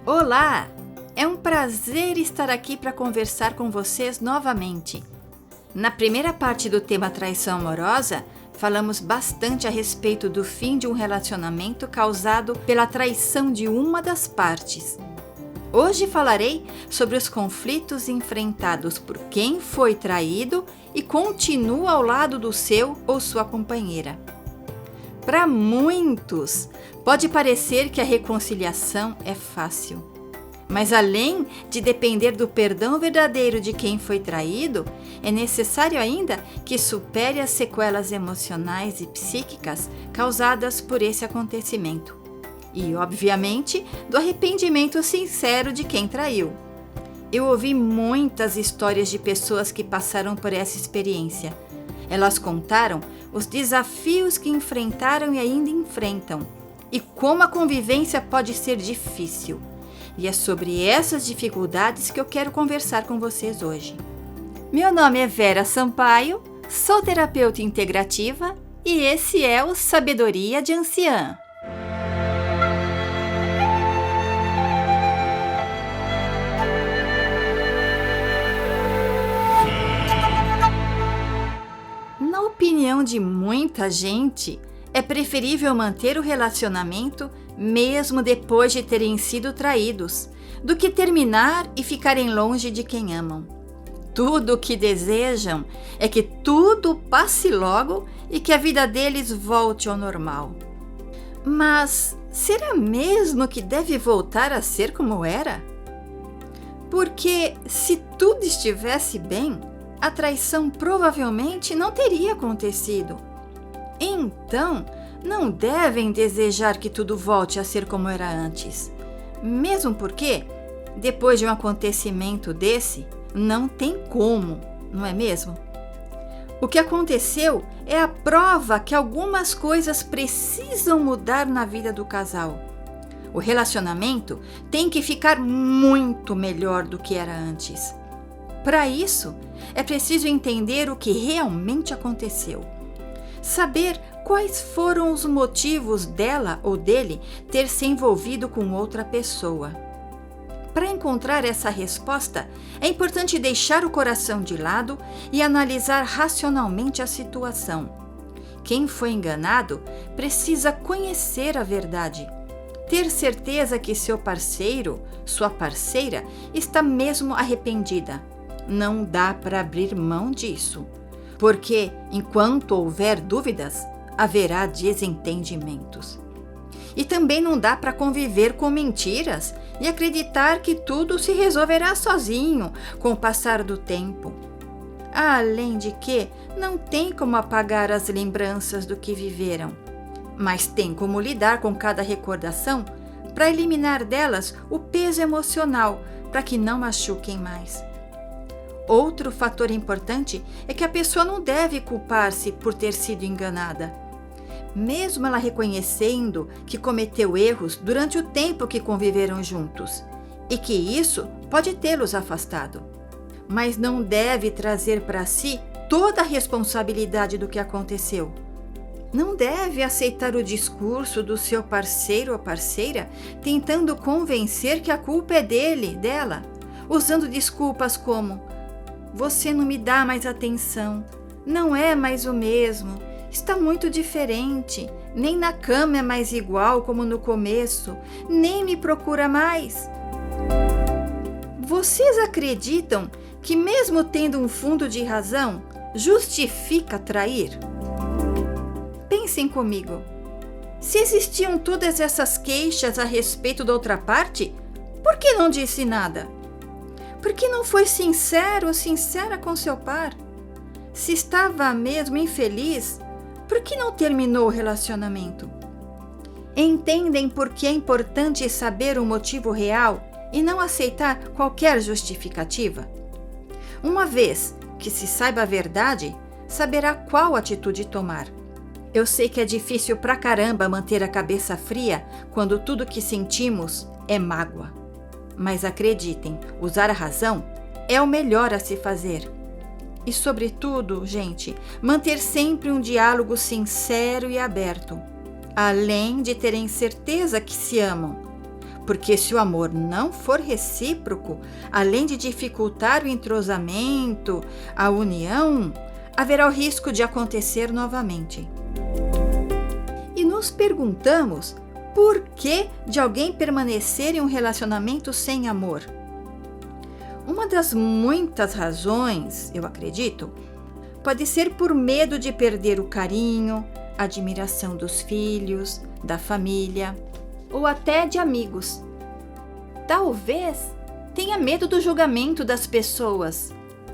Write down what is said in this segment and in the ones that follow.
Olá! É um prazer estar aqui para conversar com vocês novamente. Na primeira parte do tema traição amorosa, falamos bastante a respeito do fim de um relacionamento causado pela traição de uma das partes. Hoje falarei sobre os conflitos enfrentados por quem foi traído e continua ao lado do seu ou sua companheira. Para muitos, pode parecer que a reconciliação é fácil. Mas além de depender do perdão verdadeiro de quem foi traído, é necessário ainda que supere as sequelas emocionais e psíquicas causadas por esse acontecimento. E, obviamente, do arrependimento sincero de quem traiu. Eu ouvi muitas histórias de pessoas que passaram por essa experiência. Elas contaram os desafios que enfrentaram e ainda enfrentam, e como a convivência pode ser difícil. E é sobre essas dificuldades que eu quero conversar com vocês hoje. Meu nome é Vera Sampaio, sou terapeuta integrativa e esse é o Sabedoria de Anciã. Na opinião de muita gente, é preferível manter o relacionamento mesmo depois de terem sido traídos, do que terminar e ficarem longe de quem amam. Tudo o que desejam é que tudo passe logo e que a vida deles volte ao normal. Mas será mesmo que deve voltar a ser como era? Porque se tudo estivesse bem, a traição provavelmente não teria acontecido. Então, não devem desejar que tudo volte a ser como era antes. Mesmo porque, depois de um acontecimento desse, não tem como, não é mesmo? O que aconteceu é a prova que algumas coisas precisam mudar na vida do casal. O relacionamento tem que ficar muito melhor do que era antes. Para isso, é preciso entender o que realmente aconteceu. Saber quais foram os motivos dela ou dele ter se envolvido com outra pessoa. Para encontrar essa resposta, é importante deixar o coração de lado e analisar racionalmente a situação. Quem foi enganado precisa conhecer a verdade, ter certeza que seu parceiro, sua parceira, está mesmo arrependida. Não dá para abrir mão disso. Porque, enquanto houver dúvidas, haverá desentendimentos. E também não dá para conviver com mentiras e acreditar que tudo se resolverá sozinho com o passar do tempo. Além de que, não tem como apagar as lembranças do que viveram, mas tem como lidar com cada recordação para eliminar delas o peso emocional para que não machuquem mais. Outro fator importante é que a pessoa não deve culpar-se por ter sido enganada. Mesmo ela reconhecendo que cometeu erros durante o tempo que conviveram juntos e que isso pode tê-los afastado. Mas não deve trazer para si toda a responsabilidade do que aconteceu. Não deve aceitar o discurso do seu parceiro ou parceira tentando convencer que a culpa é dele, dela, usando desculpas como: você não me dá mais atenção, não é mais o mesmo, está muito diferente, nem na cama é mais igual como no começo, nem me procura mais. Vocês acreditam que mesmo tendo um fundo de razão, justifica trair? Pensem comigo. Se existiam todas essas queixas a respeito da outra parte, por que não disse nada? Por que não foi sincero ou sincera com seu par? Se estava mesmo infeliz, por que não terminou o relacionamento? Entendem por que é importante saber o motivo real e não aceitar qualquer justificativa? Uma vez que se saiba a verdade, saberá qual atitude tomar. Eu sei que é difícil pra caramba manter a cabeça fria quando tudo que sentimos é mágoa. Mas acreditem, usar a razão é o melhor a se fazer. E, sobretudo, gente, manter sempre um diálogo sincero e aberto, além de terem certeza que se amam. Porque se o amor não for recíproco, além de dificultar o entrosamento, a união, haverá o risco de acontecer novamente. E nos perguntamos por que de alguém permanecer em um relacionamento sem amor. Uma das muitas razões, eu acredito, pode ser por medo de perder o carinho, a admiração dos filhos, da família ou até de amigos. Talvez tenha medo do julgamento das pessoas.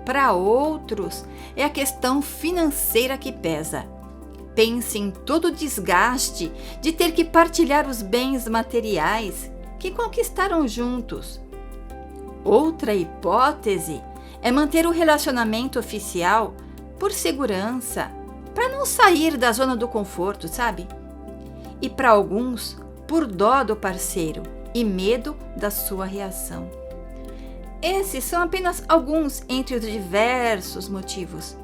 Para outros, é a questão financeira que pesa. Pense em todo o desgaste de ter que partilhar os bens materiais que conquistaram juntos. Outra hipótese é manter o relacionamento oficial por segurança, para não sair da zona do conforto, sabe? E para alguns, por dó do parceiro e medo da sua reação. Esses são apenas alguns entre os diversos motivos.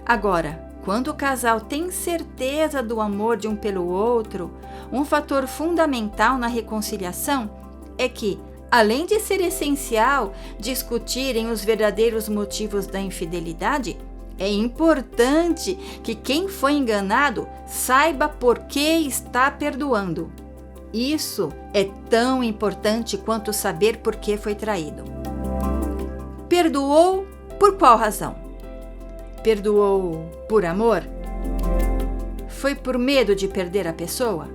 Agora, quando o casal tem certeza do amor de um pelo outro, um fator fundamental na reconciliação é que, além de ser essencial discutirem os verdadeiros motivos da infidelidade, é importante que quem foi enganado saiba por que está perdoando. Isso é tão importante quanto saber por que foi traído. Perdoou por qual razão? Perdoou por amor? Foi por medo de perder a pessoa?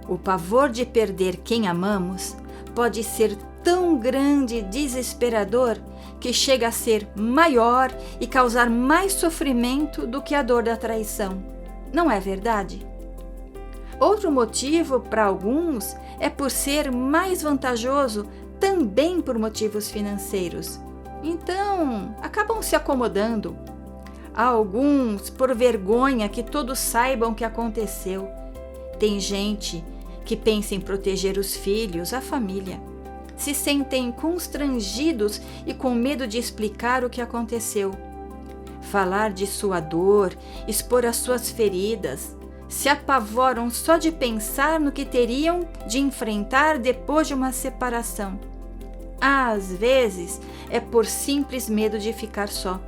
O pavor de perder quem amamos pode ser tão grande e desesperador que chega a ser maior e causar mais sofrimento do que a dor da traição. Não é verdade? Outro motivo para alguns é por ser mais vantajoso também por motivos financeiros. Então, acabam se acomodando. Alguns por vergonha que todos saibam o que aconteceu. Tem gente que pensa em proteger os filhos, a família. Se sentem constrangidos e com medo de explicar o que aconteceu. Falar de sua dor, expor as suas feridas. Se apavoram só de pensar no que teriam de enfrentar depois de uma separação. Às vezes, é por simples medo de ficar só.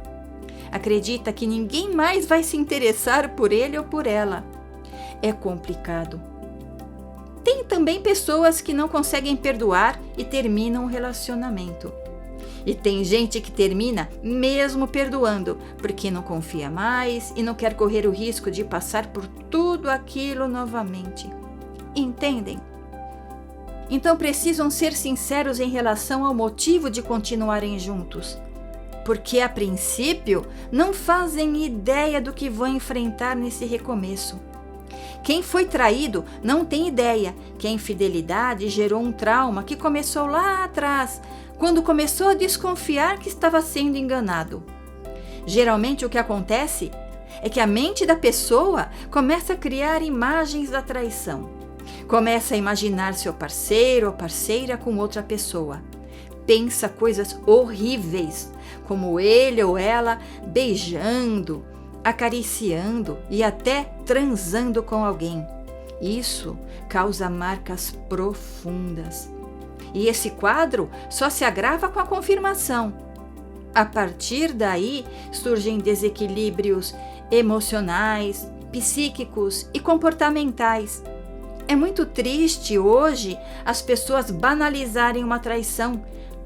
Acredita que ninguém mais vai se interessar por ele ou por ela. É complicado. Tem também pessoas que não conseguem perdoar e terminam o relacionamento. E tem gente que termina mesmo perdoando, porque não confia mais e não quer correr o risco de passar por tudo aquilo novamente. Entendem? Então precisam ser sinceros em relação ao motivo de continuarem juntos. Porque, a princípio, não fazem ideia do que vão enfrentar nesse recomeço. Quem foi traído não tem ideia que a infidelidade gerou um trauma que começou lá atrás, quando começou a desconfiar que estava sendo enganado. Geralmente o que acontece é que a mente da pessoa começa a criar imagens da traição. Começa a imaginar seu parceiro ou parceira com outra pessoa. Pensa coisas horríveis, como ele ou ela beijando, acariciando e até transando com alguém. Isso causa marcas profundas. E esse quadro só se agrava com a confirmação. A partir daí surgem desequilíbrios emocionais, psíquicos e comportamentais. É muito triste hoje as pessoas banalizarem uma traição,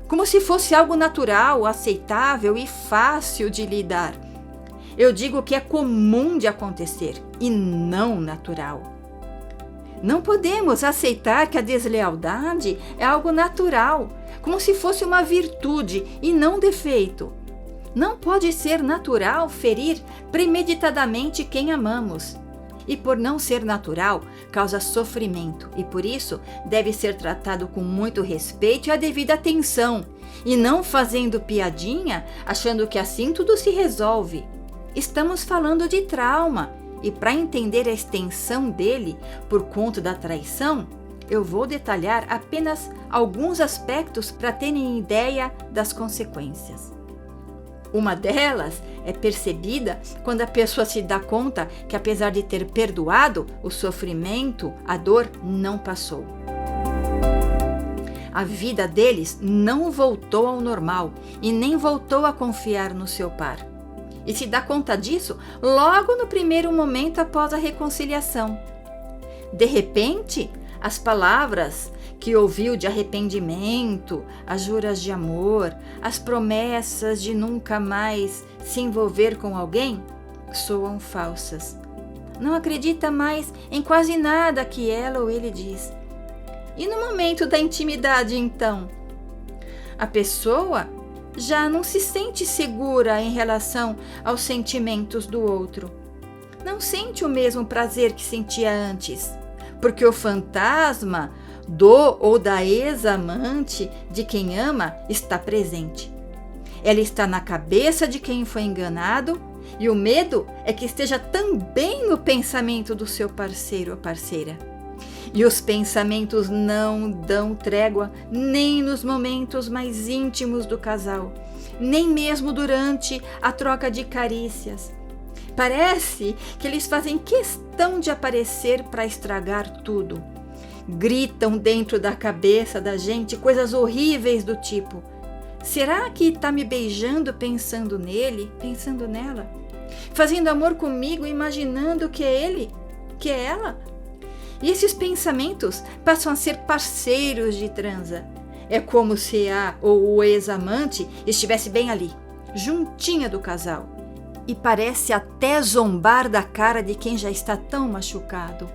como se fosse algo natural, aceitável e fácil de lidar. Eu digo que é comum de acontecer e não natural. Não podemos aceitar que a deslealdade é algo natural, como se fosse uma virtude e não defeito. Não pode ser natural ferir premeditadamente quem amamos. E por não ser natural, causa sofrimento e por isso deve ser tratado com muito respeito e a devida atenção, e não fazendo piadinha achando que assim tudo se resolve. Estamos falando de trauma e para entender a extensão dele por conta da traição, eu vou detalhar apenas alguns aspectos para terem ideia das consequências. Uma delas é percebida quando a pessoa se dá conta que, apesar de ter perdoado, o sofrimento, a dor não passou. A vida deles não voltou ao normal e nem voltou a confiar no seu par. E se dá conta disso logo no primeiro momento após a reconciliação. De repente, as palavras que ouviu de arrependimento, as juras de amor, as promessas de nunca mais se envolver com alguém, soam falsas. Não acredita mais em quase nada que ela ou ele diz. E no momento da intimidade, então? A pessoa já não se sente segura em relação aos sentimentos do outro. Não sente o mesmo prazer que sentia antes, porque o fantasma do ou da ex-amante de quem ama está presente. Ela está na cabeça de quem foi enganado e o medo é que esteja também no pensamento do seu parceiro ou parceira. E os pensamentos não dão trégua nem nos momentos mais íntimos do casal, nem mesmo durante a troca de carícias. Parece que eles fazem questão de aparecer para estragar tudo. Gritam dentro da cabeça da gente coisas horríveis do tipo: será que está me beijando pensando nele, pensando nela? Fazendo amor comigo, imaginando que é ele, que é ela? E esses pensamentos passam a ser parceiros de transa. É como se a ou o ex-amante estivesse bem ali, juntinha do casal. E parece até zombar da cara de quem já está tão machucado.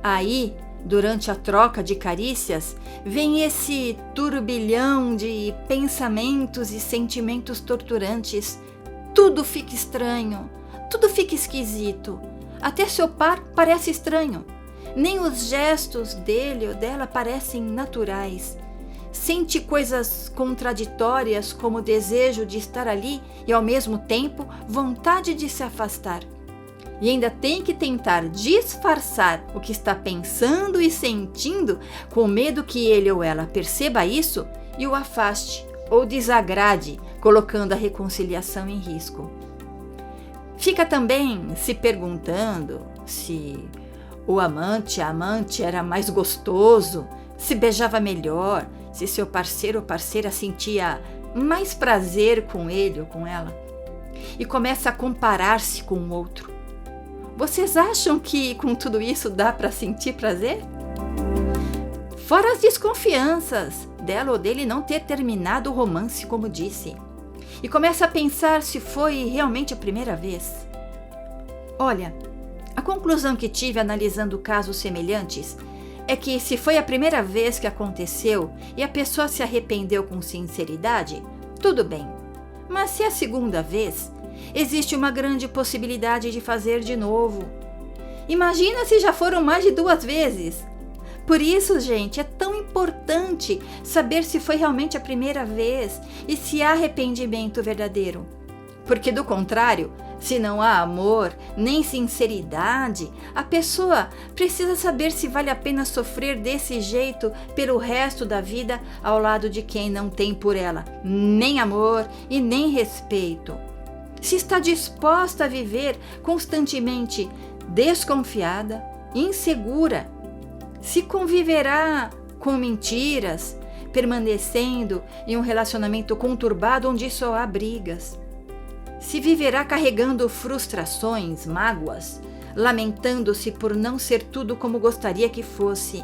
Aí, durante a troca de carícias, vem esse turbilhão de pensamentos e sentimentos torturantes. Tudo fica estranho, tudo fica esquisito. Até seu par parece estranho. Nem os gestos dele ou dela parecem naturais. Sente coisas contraditórias como o desejo de estar ali e, ao mesmo tempo, vontade de se afastar. E ainda tem que tentar disfarçar o que está pensando e sentindo com medo que ele ou ela perceba isso e o afaste ou desagrade, colocando a reconciliação em risco. Fica também se perguntando se o amante, a amante era mais gostoso, se beijava melhor, se seu parceiro ou parceira sentia mais prazer com ele ou com ela. E começa a comparar-se com o outro. Vocês acham que com tudo isso dá para sentir prazer? Fora as desconfianças dela ou dele não ter terminado o romance, como disse. E começa a pensar se foi realmente a primeira vez. Olha, a conclusão que tive analisando casos semelhantes é que se foi a primeira vez que aconteceu e a pessoa se arrependeu com sinceridade, tudo bem. Mas se é a segunda vez, existe uma grande possibilidade de fazer de novo. Imagina se já foram mais de 2 vezes. Por isso, gente, é tão importante saber se foi realmente a primeira vez e se há arrependimento verdadeiro. Porque, do contrário, se não há amor nem sinceridade, a pessoa precisa saber se vale a pena sofrer desse jeito pelo resto da vida ao lado de quem não tem por ela nem amor e nem respeito. Se está disposta a viver constantemente desconfiada, insegura, se conviverá com mentiras, permanecendo em um relacionamento conturbado onde só há brigas. Se viverá carregando frustrações, mágoas, lamentando-se por não ser tudo como gostaria que fosse.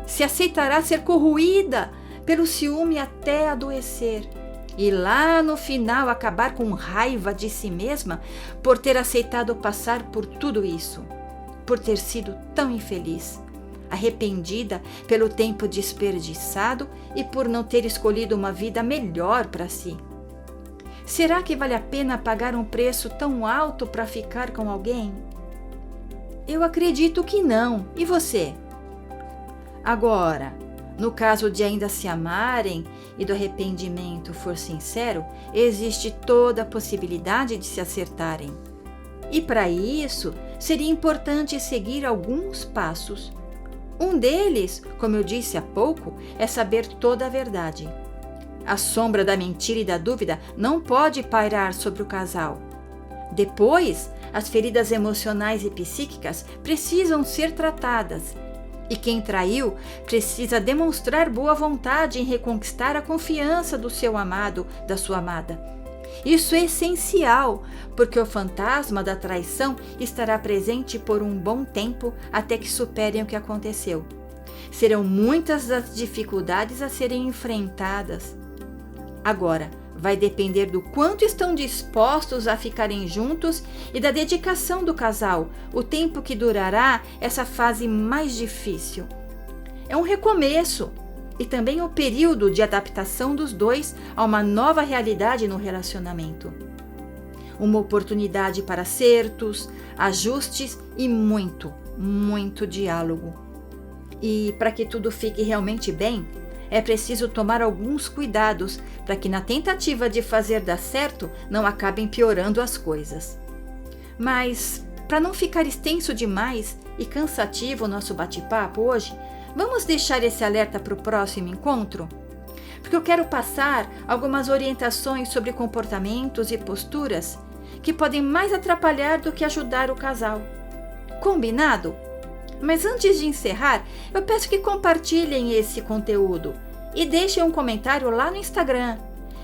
Se aceitará ser corroída pelo ciúme até adoecer e lá no final acabar com raiva de si mesma por ter aceitado passar por tudo isso, por ter sido tão infeliz, arrependida pelo tempo desperdiçado e por não ter escolhido uma vida melhor para si. Será que vale a pena pagar um preço tão alto para ficar com alguém? Eu acredito que não. E você? Agora, no caso de ainda se amarem e do arrependimento for sincero, existe toda a possibilidade de se acertarem. E para isso, seria importante seguir alguns passos. Um deles, como eu disse há pouco, é saber toda a verdade. A sombra da mentira e da dúvida não pode pairar sobre o casal. Depois, as feridas emocionais e psíquicas precisam ser tratadas. E quem traiu precisa demonstrar boa vontade em reconquistar a confiança do seu amado, da sua amada. Isso é essencial, porque o fantasma da traição estará presente por um bom tempo até que superem o que aconteceu. Serão muitas as dificuldades a serem enfrentadas. Agora, vai depender do quanto estão dispostos a ficarem juntos e da dedicação do casal, o tempo que durará essa fase mais difícil. É um recomeço e também o período de adaptação dos dois a uma nova realidade no relacionamento. Uma oportunidade para acertos, ajustes e muito, muito diálogo. E para que tudo fique realmente bem, é preciso tomar alguns cuidados para que na tentativa de fazer dar certo não acabem piorando as coisas. Mas, para não ficar extenso demais e cansativo o nosso bate-papo hoje, vamos deixar esse alerta para o próximo encontro? Porque eu quero passar algumas orientações sobre comportamentos e posturas que podem mais atrapalhar do que ajudar o casal. Combinado? Mas antes de encerrar, eu peço que compartilhem esse conteúdo e deixem um comentário lá no Instagram.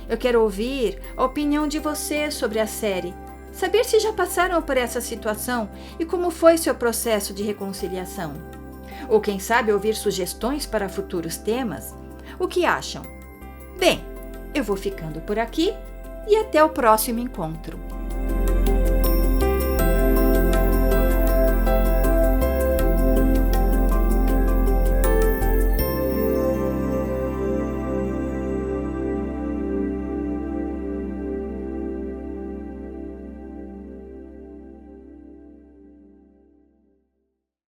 Eu quero ouvir a opinião de vocês sobre a série, saber se já passaram por essa situação e como foi seu processo de reconciliação. Ou quem sabe ouvir sugestões para futuros temas. O que acham? Bem, eu vou ficando por aqui e até o próximo encontro.